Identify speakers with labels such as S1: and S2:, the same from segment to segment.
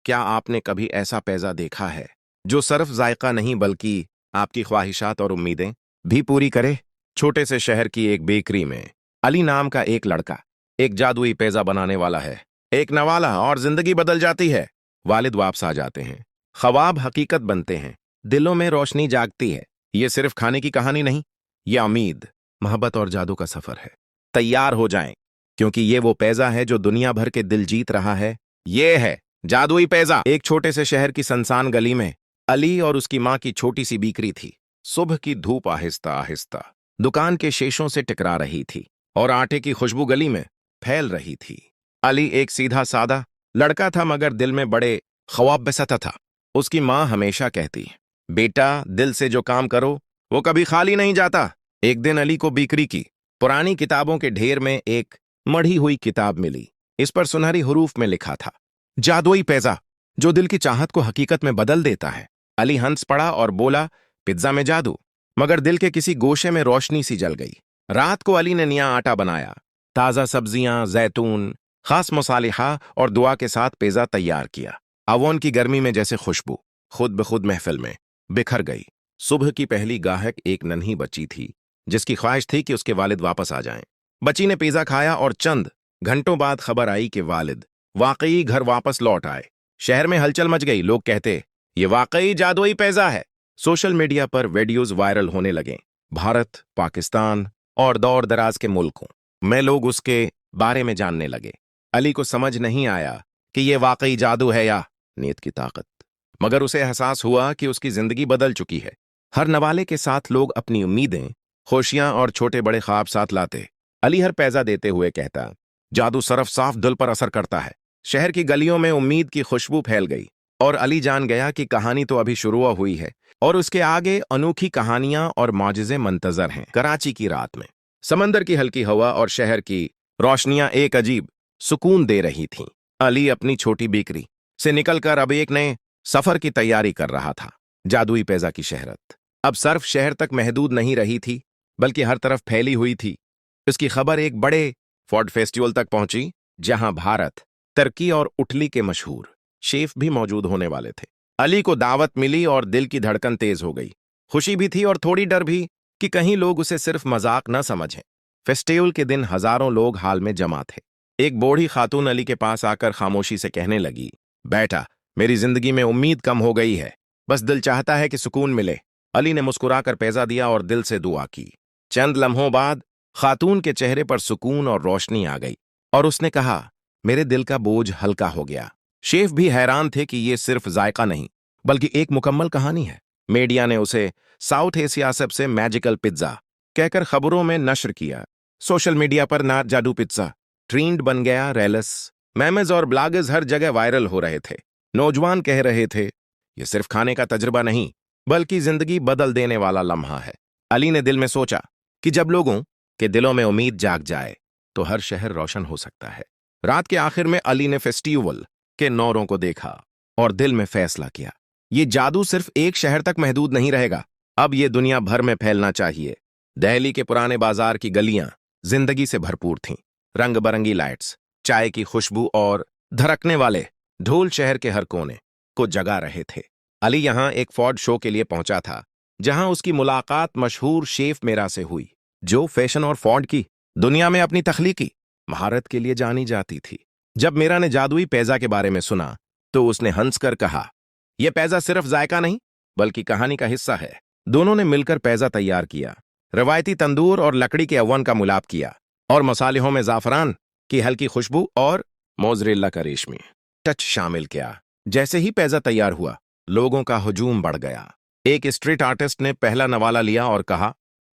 S1: क्या आपने कभी ऐसा पिज़्ज़ा देखा है जो सिर्फ जायका नहीं बल्कि आपकी ख्वाहिशात और उम्मीदें भी पूरी करे? छोटे से शहर की एक बेकरी में अली नाम का एक लड़का एक जादुई पिज़्ज़ा बनाने वाला है। एक नवाला और जिंदगी बदल जाती है। वालिद वापस आ जाते हैं, ख्वाब हकीकत बनते हैं, दिलों में रोशनी जागती है। ये सिर्फ खाने की कहानी नहीं, ये उम्मीद, मोहब्बत और जादू का सफर है। तैयार हो जाएं, क्योंकि ये वो पिज़्ज़ा है जो दुनिया भर के दिल जीत रहा है। ये है जादुई पिज़्ज़ा। एक छोटे से शहर की सुनसान गली में अली और उसकी मां की छोटी सी बेकरी थी। सुबह की धूप आहिस्ता आहिस्ता दुकान के शीशों से टकरा रही थी और आटे की खुशबू गली में फैल रही थी। अली एक सीधा सादा लड़का था, मगर दिल में बड़े ख्वाब बसाता था। उसकी मां हमेशा कहती, बेटा, दिल से जो काम करो वो कभी खाली नहीं जाता। एक दिन अली को बेकरी की पुरानी किताबों के ढेर में एक मढ़ी हुई किताब मिली। इस पर सुनहरी हरूफ में लिखा था, जादुई पिज़्ज़ा जो दिल की चाहत को हकीकत में बदल देता है। अली हंस पड़ा और बोला, पिज्जा में जादू? मगर दिल के किसी गोशे में रोशनी सी जल गई। रात को अली ने नया आटा बनाया, ताजा सब्जियां, जैतून, खास मसालिहा और दुआ के साथ पिज़्ज़ा तैयार किया। अवोन की गर्मी में जैसे खुशबू खुद ब खुद महफिल में बिखर गई। सुबह की पहली गाहक एक नन्ही बच्ची थी, जिसकी ख्वाहिश थी कि उसके वालिद वापस आ जाएं। बच्ची ने पिज़्ज़ा खाया और चंद घंटों बाद खबर आई कि वालिद वाकई घर वापस लौट आए। शहर में हलचल मच गई। लोग कहते, ये वाकई जादुई पिज़्ज़ा है। सोशल मीडिया पर वीडियोस वायरल होने लगे। भारत, पाकिस्तान और दूर दराज के मुल्कों में लोग उसके बारे में जानने लगे। अली को समझ नहीं आया कि ये वाकई जादू है या नीयत की ताकत, मगर उसे एहसास हुआ कि उसकी जिंदगी बदल चुकी है। हर नवाले के साथ लोग अपनी उम्मीदें, खुशियां और छोटे बड़े ख्वाब साथ लाते। अली हर पिज़्ज़ा देते हुए कहता, जादू सिर्फ साफ दिल पर असर करता है। शहर की गलियों में उम्मीद की खुशबू फैल गई और अली जान गया कि कहानी तो अभी शुरू हुई है और उसके आगे अनोखी कहानियां और मौजिज़े मंतजर हैं। कराची की रात में समंदर की हल्की हवा और शहर की रोशनियां एक अजीब सुकून दे रही थीं। अली अपनी छोटी बेकरी से निकलकर अब एक नए सफर की तैयारी कर रहा था। जादुई पिज़्ज़ा की शहरत अब सिर्फ शहर तक महदूद नहीं रही थी, बल्कि हर तरफ फैली हुई थी। इसकी खबर एक बड़े फूड फेस्टिवल तक पहुंची, जहां भारत, तुर्की और इटली के मशहूर शेफ भी मौजूद होने वाले थे। अली को दावत मिली और दिल की धड़कन तेज हो गई। खुशी भी थी और थोड़ी डर भी कि कहीं लोग उसे सिर्फ मजाक न समझें। फेस्टिवल के दिन हजारों लोग हाल में जमा थे। एक बूढ़ी खातून अली के पास आकर खामोशी से कहने लगी, बेटा, मेरी जिंदगी में उम्मीद कम हो गई है, बस दिल चाहता है कि सुकून मिले। अली ने मुस्कुराकर पिज़्ज़ा दिया और दिल से दुआ की। चंद लम्हों बाद खातून के चेहरे पर सुकून और रोशनी आ गई और उसने कहा, मेरे दिल का बोझ हल्का हो गया। शेफ भी हैरान थे कि ये सिर्फ जायका नहीं, बल्कि एक मुकम्मल कहानी है। मीडिया ने उसे साउथ एशिया सबसे मैजिकल पिज्जा कहकर खबरों में नश्र किया। सोशल मीडिया पर ना जादू पिज्जा ट्रेंड बन गया। रेलस, मेमेज और ब्लॉगर्स हर जगह वायरल हो रहे थे। नौजवान कह रहे थे, ये सिर्फ खाने का तजुर्बा नहीं, बल्कि जिंदगी बदल देने वाला लम्हा है। अली ने दिल में सोचा कि जब लोगों के दिलों में उम्मीद जाग जाए तो हर शहर रोशन हो सकता है। रात के आखिर में अली ने फेस्टिवल के नौरों को देखा और दिल में फैसला किया, ये जादू सिर्फ एक शहर तक महदूद नहीं रहेगा, अब ये दुनिया भर में फैलना चाहिए। दिल्ली के पुराने बाजार की गलियां जिंदगी से भरपूर थीं। रंग बरंगी लाइट्स, चाय की खुशबू और धड़कने वाले ढोल शहर के हर कोने को जगा रहे थे। अली यहां एक फूड शो के लिए पहुंचा था, जहां उसकी मुलाकात मशहूर शेफ मेरा से हुई, जो फैशन और फूड की दुनिया में अपनी तख्लीकी महारत के लिए जानी जाती थी। जब मेरा ने जादुई पिज़्ज़ा के बारे में सुना तो उसने हंसकर कहा, यह पिज़्ज़ा सिर्फ जायका नहीं, बल्कि कहानी का हिस्सा है। दोनों ने मिलकर पिज़्ज़ा तैयार किया। रवायती तंदूर और लकड़ी के अवन का मिलाप किया और मसालों में ज़ाफ़रान की हल्की खुशबू और मोज़रेला का रेशमी टच शामिल किया। जैसे ही पिज़्ज़ा तैयार हुआ, लोगों का हुजूम बढ़ गया। एक स्ट्रीट आर्टिस्ट ने पहला नवाला लिया और कहा,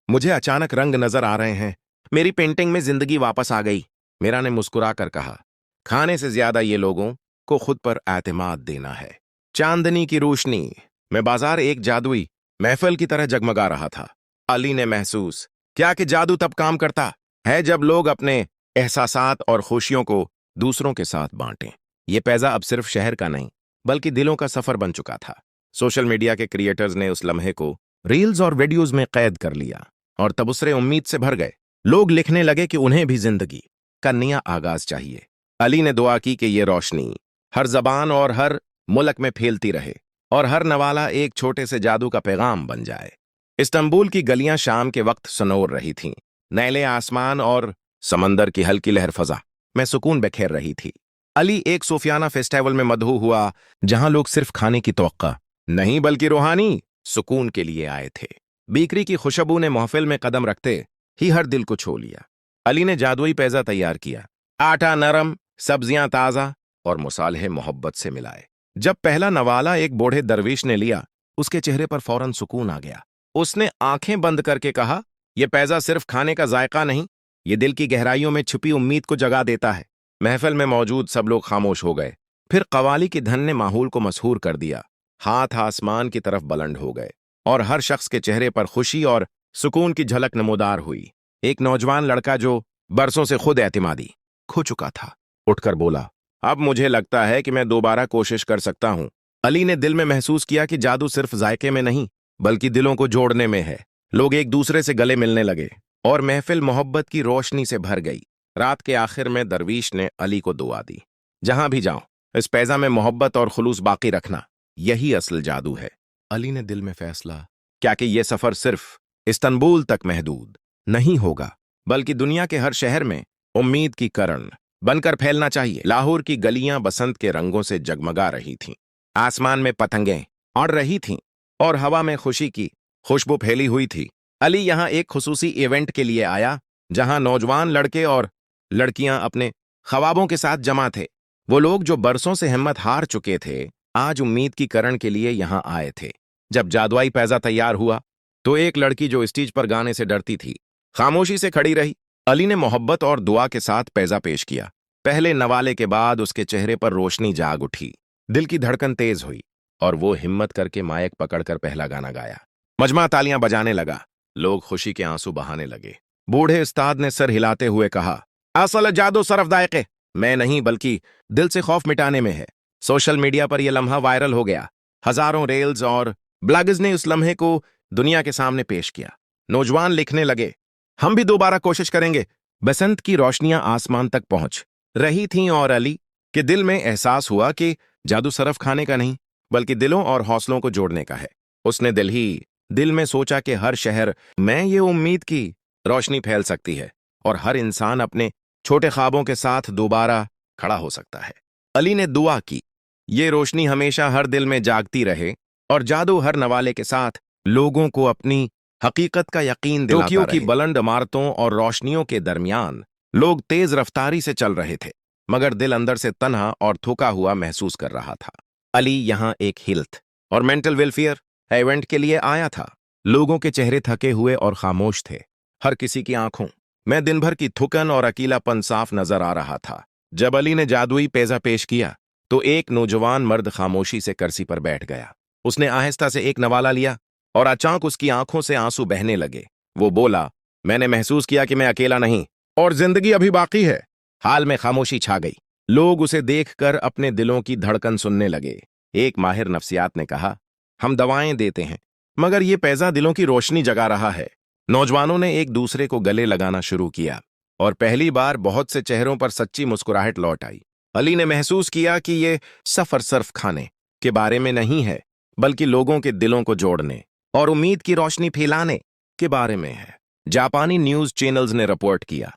S1: मुझे अचानक रंग नजर आ रहे हैं, मेरी पेंटिंग में जिंदगी वापस आ गई। मेरा ने मुस्कुराकर कहा, खाने से ज्यादा ये लोगों को खुद पर एतमाद देना है। चांदनी की रोशनी में बाजार एक जादुई महफिल की तरह जगमगा रहा था। अली ने महसूस किया कि जादू तब काम करता है जब लोग अपने एहसासात और खुशियों को दूसरों के साथ बांटें। ये पिज़्ज़ा अब सिर्फ शहर का नहीं, बल्कि दिलों का सफर बन चुका था। सोशल मीडिया के क्रिएटर्स ने उस लम्हे को रील्स और वीडियोस में कैद कर लिया और तबसरे उम्मीद से भर गए। लोग लिखने लगे कि उन्हें भी जिंदगी का नया आगाज चाहिए। अली ने दुआ की कि ये रोशनी हर जबान और हर मुल्क में फैलती रहे और हर नवाला एक छोटे से जादू का पैगाम बन जाए। इस्तांबुल की गलियां शाम के वक्त सनोर रही थीं। नीले आसमान और समंदर की हल्की लहर फजा में सुकून बिखेर रही थी। अली एक सूफियाना फेस्टिवल में मदहू हुआ, जहां लोग सिर्फ खाने की तवक्का नहीं बल्कि रूहानी सुकून के लिए आए थे। बीकरी की खुशबू ने महफिल में कदम रखते ही हर दिल को छू लिया। अली ने जादुई पैजा तैयार किया, आटा नरम, सब्जियां ताजा और मुसाल्हे मोहब्बत से मिलाए। जब पहला नवाला एक बूढ़े दरवीश ने लिया, उसके चेहरे पर फौरन सुकून आ गया। उसने आंखें बंद करके कहा, यह पैजा सिर्फ खाने का जायका नहीं, ये दिल की गहराइयों में छुपी उम्मीद को जगा देता है। महफिल में मौजूद सब लोग खामोश हो गए। फिर कवाली की धन ने माहौल को मसहूर कर दिया। हाथ आसमान की तरफ बुलंद हो गए और हर शख्स के चेहरे पर खुशी और सुकून की झलक नमूदार हुई। एक नौजवान लड़का जो बरसों से खुद एतमादी खो चुका था, उठकर बोला, अब मुझे लगता है कि मैं दोबारा कोशिश कर सकता हूं। अली ने दिल में महसूस किया कि जादू सिर्फ जायके में नहीं बल्कि दिलों को जोड़ने में है। लोग एक दूसरे से गले मिलने लगे और महफिल मोहब्बत की रोशनी से भर गई। रात के आखिर में दरवीश ने अली को दुआ दी, जहां भी जाओ इस पैजा में मोहब्बत और खुलूस बाकी रखना, यही असल जादू है। अली ने दिल में फैसला क्या कि यह सफर सिर्फ इस्तांबुल तक महदूद नहीं होगा बल्कि दुनिया के हर शहर में उम्मीद की किरण बनकर फैलना चाहिए। लाहौर की गलियां बसंत के रंगों से जगमगा रही थीं। आसमान में पतंगें उड़ रही थीं और हवा में खुशी की खुशबू फैली हुई थी। अली यहां एक खुसूसी इवेंट के लिए आया, जहां नौजवान लड़के और लड़कियां अपने ख्वाबों के साथ जमा थे। वो लोग जो बरसों से हिम्मत हार चुके थे, आज उम्मीद की किरण के लिए यहां आए थे। जब जादुई पैजा तैयार हुआ तो एक लड़की जो स्टेज पर गाने से डरती थी, खामोशी से खड़ी रही। अली ने मोहब्बत और दुआ के साथ पैजा पेश किया। पहले नवाले के बाद उसके चेहरे पर रोशनी जाग उठी, दिल की धड़कन तेज हुई और वो हिम्मत करके माइक पकड़कर पहला गाना गाया। मजमा तालियां बजाने लगा, लोग खुशी के आंसू बहाने लगे। बूढ़े उस्ताद ने सर हिलाते हुए कहा, असल जादू सिर्फ दायके में नहीं बल्कि दिल से खौफ मिटाने में है। सोशल मीडिया पर यह लम्हा वायरल हो गया। हजारों रील्स और ब्लॉगर्स ने उस लम्हे को दुनिया के सामने पेश किया। नौजवान लिखने लगे, हम भी दोबारा कोशिश करेंगे। बसंत की रोशनियां आसमान तक पहुंच रही थीं और अली के दिल में एहसास हुआ कि जादू सिर्फ खाने का नहीं बल्कि दिलों और हौसलों को जोड़ने का है। उसने दिल में सोचा कि हर शहर में ये उम्मीद की रोशनी फैल सकती है और हर इंसान अपने छोटे ख्वाबों के साथ दोबारा खड़ा हो सकता है। अली ने दुआ की, ये रोशनी हमेशा हर दिल में जागती रहे और जादू हर नवाले के साथ लोगों को अपनी हकीकत का यकीन दिलाता रहे। टोक्यो की बुलंद इमारतों और रोशनियों के दरमियान लोग तेज रफ्तारी से चल रहे थे, मगर दिल अंदर से तन्हा और थका हुआ महसूस कर रहा था। अली यहां एक हेल्थ और मेंटल वेलफेयर इवेंट के लिए आया था। लोगों के चेहरे थके हुए और खामोश थे। हर किसी की आंखों में दिन भर की थुकन और अकेलापन साफ नजर आ रहा था। जब अली ने जादुई पैजा पेश किया तो एक नौजवान मर्द खामोशी से कुर्सी पर बैठ गया। उसने आहिस्ता से एक नवाला लिया और अचानक उसकी आंखों से आंसू बहने लगे। वो बोला, मैंने महसूस किया कि मैं अकेला नहीं और जिंदगी अभी बाकी है। हाल में खामोशी छा गई। लोग उसे देखकर अपने दिलों की धड़कन सुनने लगे। एक माहिर नफ्सियात ने कहा, हम दवाएं देते हैं मगर ये पैजा दिलों की रोशनी जगा रहा है। नौजवानों ने एक दूसरे को गले लगाना शुरू किया और पहली बार बहुत से चेहरों पर सच्ची मुस्कुराहट लौट आई। अली ने महसूस किया कि ये सफर सिर्फ खाने के बारे में नहीं है बल्कि लोगों के दिलों को जोड़ने और उम्मीद की रोशनी फैलाने के बारे में है। जापानी न्यूज चैनल्स ने रिपोर्ट किया,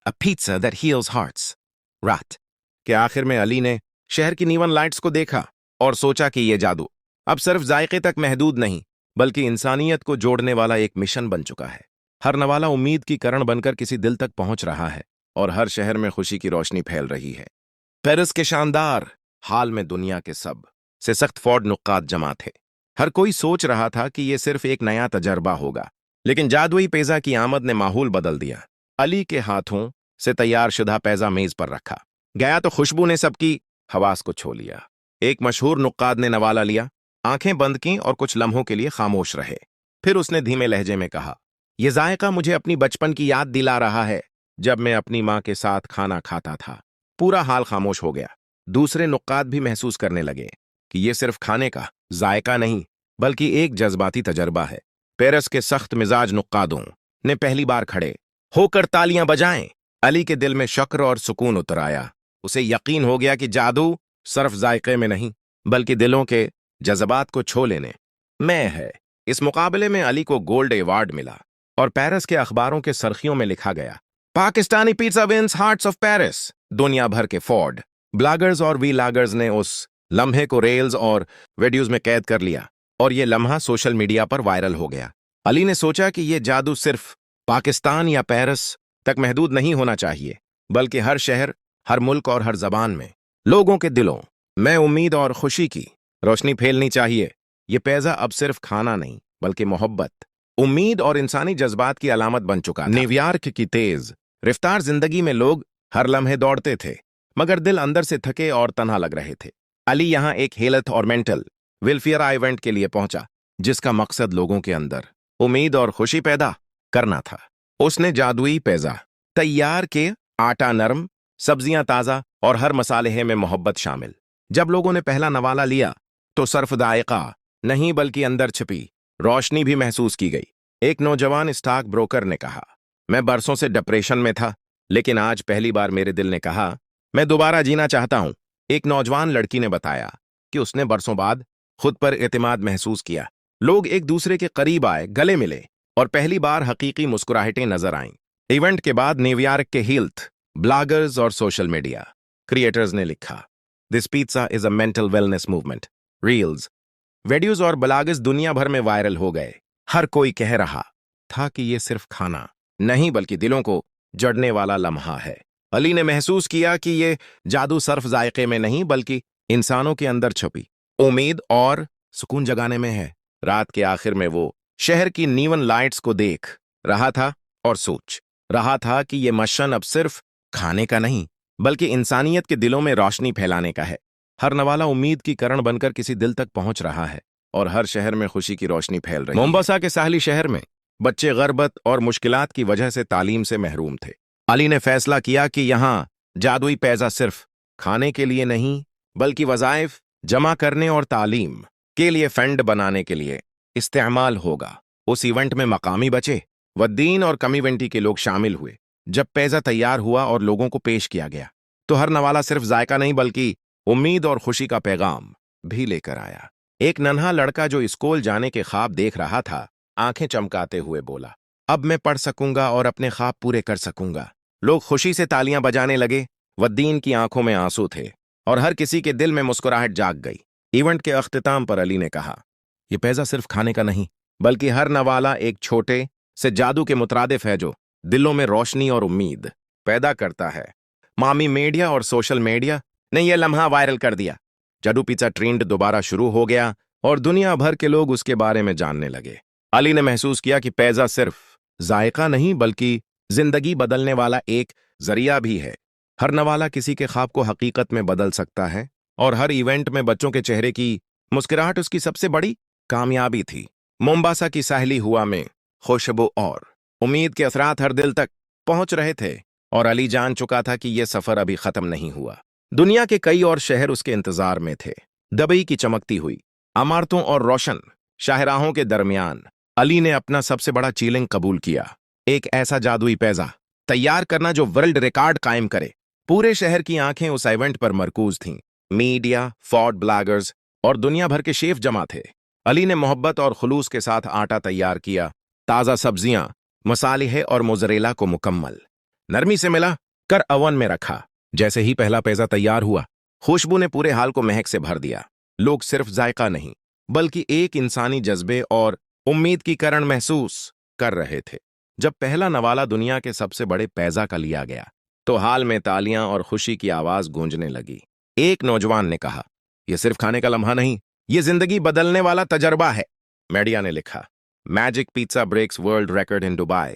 S1: a pizza that heels hearts. रात के आखिर में अली ने शहर की नीवन लाइट्स को देखा और सोचा कि यह जादू अब सिर्फ जायके तक महदूद नहीं बल्कि इंसानियत को जोड़ने वाला एक मिशन बन चुका है। हर नवाला उम्मीद की किरण बनकर किसी दिल तक पहुंच रहा है और हर शहर में खुशी की रोशनी फैल रही है। पेरिस के शानदार हाल में दुनिया के सब से सख्त फौड नुक्कात जमा थे। हर कोई सोच रहा था कि यह सिर्फ एक नया तजर्बा होगा, लेकिन जादुई पैजा की आमद ने माहौल बदल दिया। अली के हाथों से तैयार शुदा पैजा मेज पर रखा गया तो खुशबू ने सबकी हवास को छो लिया। एक मशहूर नुक्काद ने नवाला लिया, आंखें बंद की और कुछ लम्हों के लिए खामोश रहे। फिर उसने धीमे लहजे में कहा, यह जायका मुझे अपनी बचपन की याद दिला रहा है, जब मैं अपनी मां के साथ खाना खाता था। पूरा हाल खामोश हो गया। दूसरे नुक्काद भी महसूस करने लगे कि यह सिर्फ खाने का जायका नहीं बल्कि एक जज्बाती तजर्बा है। पेरिस के सख्त मिजाज नुक्कादों ने पहली बार खड़े होकर तालियां बजाएं। अली के दिल में शक्र और सुकून उतर आया। उसे यकीन हो गया कि जादू सिर्फ जायके में नहीं बल्कि दिलों के जज्बात को छू लेने में है। इस मुकाबले में अली को गोल्ड अवार्ड मिला और पेरिस के अखबारों के सरखियों में लिखा गया, Pakistani pizza wins hearts of Paris. दुनिया भर के फॉड ब्लॉगर्स और वीलागर्स ने उस लम्हे को रील्स और वीडियोज में कैद कर लिया और यह लम्हा सोशल मीडिया पर वायरल हो गया। अली ने सोचा कि यह जादू सिर्फ पाकिस्तान या पेरिस तक महदूद नहीं होना चाहिए, बल्कि हर शहर, हर मुल्क और हर जबान में लोगों के दिलों में उम्मीद और खुशी की रोशनी फैलनी चाहिए। ये पिज़्ज़ा अब सिर्फ खाना नहीं, बल्कि मोहब्बत, उम्मीद और इंसानी जज्बात की अलामत बन चुका था। न्यूयॉर्क की तेज रफ्तार जिंदगी में लोग हर लम्हे दौड़ते थे, मगर दिल अंदर से थके और तन्हा लग रहे थे। अली यहां एक हेल्थ और मेंटल वेलफेयर इवेंट के लिए पहुंचा, जिसका मकसद लोगों के अंदर उम्मीद और खुशी पैदा करना था। उसने जादुई पिज़्ज़ा तैयार के, आटा नरम, सब्जियां ताजा और हर मसाले में मोहब्बत शामिल। जब लोगों ने पहला नवाला लिया तो सिर्फ जायका नहीं, बल्कि अंदर छिपी रोशनी भी महसूस की गई। एक नौजवान स्टॉक ब्रोकर ने कहा, मैं बरसों से डिप्रेशन में था, लेकिन आज पहली बार मेरे दिल ने कहा मैं दोबारा जीना चाहता हूं। एक नौजवान लड़की ने बताया कि उसने बरसों बाद खुद पर एतमाद महसूस किया। लोग एक दूसरे के करीब आए, गले मिले और पहली बार हकीकी मुस्कुराहटें नजर आईं। इवेंट के बाद न्यूयॉर्क के हेल्थ ब्लॉगर्स और सोशल मीडिया क्रिएटर्स ने लिखा, this pizza is a mental wellness movement. Reels, videos और ब्लॉग्स दुनिया भर में वायरल हो गए। हर कोई कह रहा था कि ये सिर्फ खाना नहीं, बल्कि दिलों को जड़ने वाला लम्हा है। अली ने महसूस किया कि ये जादू सिर्फ जायके में नहीं, बल्कि इंसानों के अंदर छुपी उम्मीद और सुकून जगाने में है। रात के आखिर में वो शहर की नीवन लाइट्स को देख रहा था और सोच रहा था कि ये मिशन अब सिर्फ खाने का नहीं, बल्कि इंसानियत के दिलों में रोशनी फैलाने का है। हर नवाला उम्मीद की किरण बनकर किसी दिल तक पहुंच रहा है और हर शहर में खुशी की रोशनी फैल रही है। मोम्बासा के साहली शहर में बच्चे गर्बत और मुश्किलात की वजह से तालीम से महरूम थे। अली ने फैसला किया कि यहां जादुई पिज़्ज़ा सिर्फ खाने के लिए नहीं, बल्कि वज़ाइफ जमा करने और तालीम के लिए फंड बनाने के लिए इस्तेमाल होगा। उस इवेंट में मकामी बच्चे, वद्दीन और कम्युनिटी के लोग शामिल हुए। जब पिज़्ज़ा तैयार हुआ और लोगों को पेश किया गया, तो हर नवाला सिर्फ जायका नहीं, बल्कि उम्मीद और खुशी का पैगाम भी लेकर आया। एक नन्हा लड़का जो स्कूल जाने के ख्वाब देख रहा था, आंखें चमकाते हुए बोला, अब मैं पढ़ सकूंगा और अपने ख्वाब पूरे कर सकूंगा। लोग खुशी से तालियां बजाने लगे। वद्दीन की आंखों में आंसू थे और हर किसी के दिल में मुस्कुराहट जाग गई। इवेंट के अख्तिताम पर अली ने कहा, यह पिज़्ज़ा सिर्फ खाने का नहीं, बल्कि हर नवाला एक छोटे से जादू के मुतरादिफ है जो दिलों में रोशनी और उम्मीद पैदा करता है। मामी मीडिया और सोशल मीडिया ने यह लम्हा वायरल कर दिया। जादू पिज़्ज़ा ट्रेंड दोबारा शुरू हो गया और दुनिया भर के लोग उसके बारे में जानने लगे। अली ने महसूस किया कि पिज़्ज़ा सिर्फ जायका नहीं, बल्कि जिंदगी बदलने वाला एक जरिया भी है। हर नवाला किसी के ख्वाब को हकीकत में बदल सकता है और हर इवेंट में बच्चों के चेहरे की मुस्कुराहट उसकी सबसे बड़ी कामयाबी थी। मोम्बासा की साहली हुआ में खुशबू और उम्मीद के असरात हर दिल तक पहुंच रहे थे और अली जान चुका था कि यह सफर अभी खत्म नहीं हुआ। दुनिया के कई और शहर उसके इंतजार में थे। दुबई की चमकती हुई इमारतों और रोशन शाहराहों के दरमियान अली ने अपना सबसे बड़ा चैलेंज कबूल किया, एक ऐसा जादुई पिज़्ज़ा तैयार करना जो वर्ल्ड रिकॉर्ड कायम करे। पूरे शहर की आंखें उस इवेंट पर मरकूज थीं। मीडिया, फूड ब्लॉगर्स और दुनिया भर के शेफ जमा थे। अली ने मोहब्बत और खुलूस के साथ आटा तैयार किया, ताज़ा सब्जियां, मसाले और मोज़रेला को मुकम्मल नरमी से मिला कर अवन में रखा। जैसे ही पहला पिज़्ज़ा तैयार हुआ, खुशबू ने पूरे हाल को महक से भर दिया। लोग सिर्फ जायका नहीं, बल्कि एक इंसानी जज्बे और उम्मीद की किरण महसूस कर रहे थे। जब पहला नवाला दुनिया के सबसे बड़े पिज़्ज़ा का लिया गया, तो हाल में तालियां और खुशी की आवाज गूंजने लगी। एक नौजवान ने कहा, यह सिर्फ खाने का लम्हा नहीं, यह जिंदगी बदलने वाला तजर्बा है। मीडिया ने लिखा, magic pizza breaks world record in Dubai.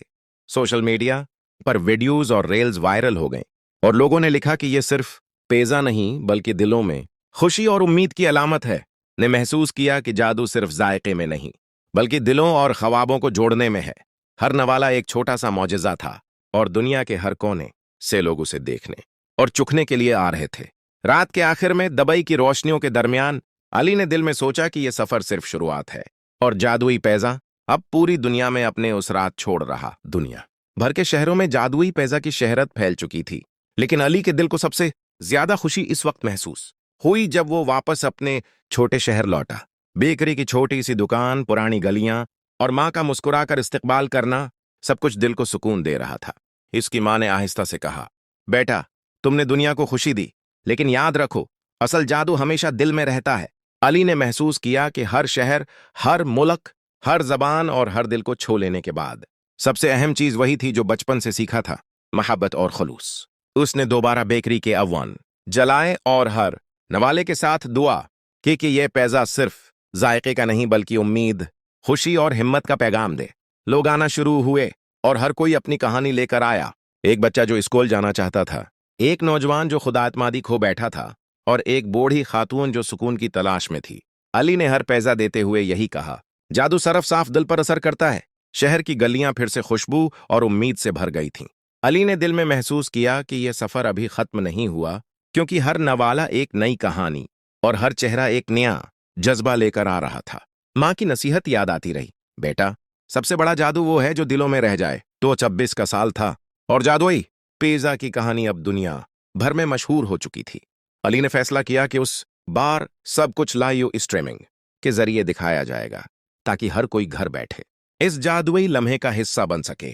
S1: Social media पर वीडियोज और रील्स वायरल हो गए और लोगों ने लिखा कि यह सिर्फ पिज़्ज़ा नहीं, बल्कि दिलों में खुशी और उम्मीद की अलामत है। ने महसूस किया कि जादू सिर्फ जायके में नहीं, बल्कि दिलों और ख्वाबों को जोड़ने में है। हर नवाला एक छोटा सा मौजज़ा था और दुनिया के हर कोने से लोग उसे देखने और चुखने के लिए आ रहे थे। रात के आखिर में दुबई की रोशनियों के दरमियान अली ने दिल में सोचा कि यह सफर सिर्फ शुरुआत है और जादुई पिज़्ज़ा अब पूरी दुनिया में अपने उस रात छोड़ रहा। दुनिया भर के शहरों में जादुई पिज़्ज़ा की शहरत फैल चुकी थी, लेकिन अली के दिल को सबसे ज्यादा खुशी इस वक्त महसूस हुई जब वो वापस अपने छोटे शहर लौटा। बेकरी की छोटी सी दुकान, पुरानी गलियां और माँ का मुस्कुराकर इस्तकबाल करना सब कुछ दिल को सुकून दे रहा था। इसकी माँ ने आहिस्ता से कहा, बेटा, तुमने दुनिया को खुशी दी, लेकिन याद रखो, असल जादू हमेशा दिल में रहता है। अली ने महसूस किया कि हर शहर, हर मुल्क, हर जबान और हर दिल को छू लेने के बाद सबसे अहम चीज वही थी जो बचपन से सीखा था, मोहब्बत और खलूस। उसने दोबारा बेकरी के अवन जलाए और हर नवाले के साथ दुआ की कि यह पैजा सिर्फ जायके का नहीं बल्कि उम्मीद, खुशी और हिम्मत का पैगाम दे। लोग आना शुरू हुए और हर कोई अपनी कहानी लेकर आया। एक बच्चा जो स्कूल जाना चाहता था, एक नौजवान जो खुदाएतमादी खो बैठा था और एक बूढ़ी खातून जो सुकून की तलाश में थी। अली ने हर पैसा देते हुए यही कहा, जादू सरफ साफ दिल पर असर करता है। शहर की गलियां फिर से खुशबू और उम्मीद से भर गई थीं। अली ने दिल में महसूस किया कि यह सफर अभी खत्म नहीं हुआ, क्योंकि हर नवाला एक नई कहानी और हर चेहरा एक नया जज्बा लेकर आ रहा था। माँ की नसीहत याद आती रही, बेटा, सबसे बड़ा जादू वो है जो दिलों में रह जाए। तो 26 का साल था और जादुई पेजा की कहानी अब दुनिया भर में मशहूर हो चुकी थी। अली ने फैसला किया कि उस बार सब कुछ लाइव स्ट्रीमिंग के जरिए दिखाया जाएगा, ताकि हर कोई घर बैठे इस जादुई लम्हे का हिस्सा बन सके।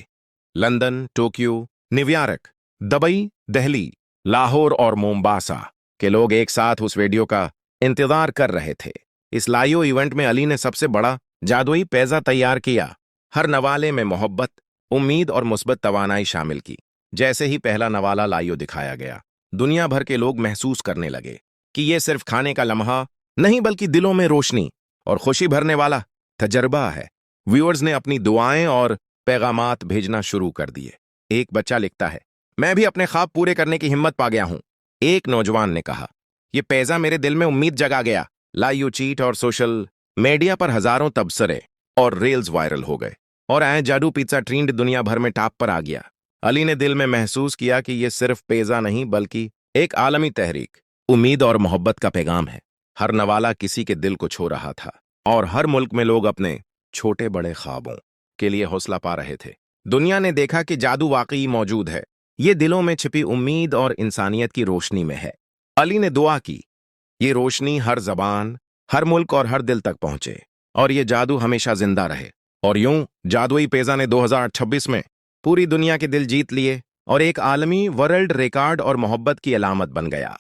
S1: London, Tokyo, New York, Dubai, Delhi, Lahore और मोम्बासा के लोग एक साथ उस वीडियो का इंतजार कर रहे थे। इस लाइव इवेंट में अली ने सबसे बड़ा जादुई पैजा तैयार किया। हर नवाले में मोहब्बत, उम्मीद और मुस्बत तवानाई शामिल की। जैसे ही पहला नवाला लाइव दिखाया गया, दुनिया भर के लोग महसूस करने लगे कि यह सिर्फ खाने का लम्हा नहीं बल्कि दिलों में रोशनी और खुशी भरने वाला तजर्बा है। व्यूअर्स ने अपनी दुआएं और पैगामात भेजना शुरू कर दिए। एक बच्चा लिखता है, मैं भी अपने ख्वाब पूरे करने की हिम्मत पा गया हूं। एक नौजवान ने कहा, यह पैजा मेरे दिल में उम्मीद जगा गया। लाइव चीट और सोशल मीडिया पर हजारों तबसरे और रील्स वायरल हो गए और आए जादू पिज्जा ट्रेंड दुनिया भर में टॉप पर आ गया। अली ने दिल में महसूस किया कि यह सिर्फ पैजा नहीं बल्कि एक आलमी तहरीक, उम्मीद और मोहब्बत का पैगाम है। हर नवाला किसी के दिल को छू रहा था और हर मुल्क में लोग अपने छोटे बड़े ख्वाबों के लिए हौसला पा रहे थे। दुनिया ने देखा कि जादू वाकई मौजूद है। ये दिलों में छिपी उम्मीद और इंसानियत की रोशनी में है। अली ने दुआ की, ये रोशनी हर जबान, हर मुल्क और हर दिल तक पहुंचे और ये जादू हमेशा जिंदा रहे। और यूं जादुई पेजा ने 2026 में पूरी दुनिया के दिल जीत लिए और एक आलमी वर्ल्ड रिकॉर्ड और मोहब्बत की अलामत बन गया।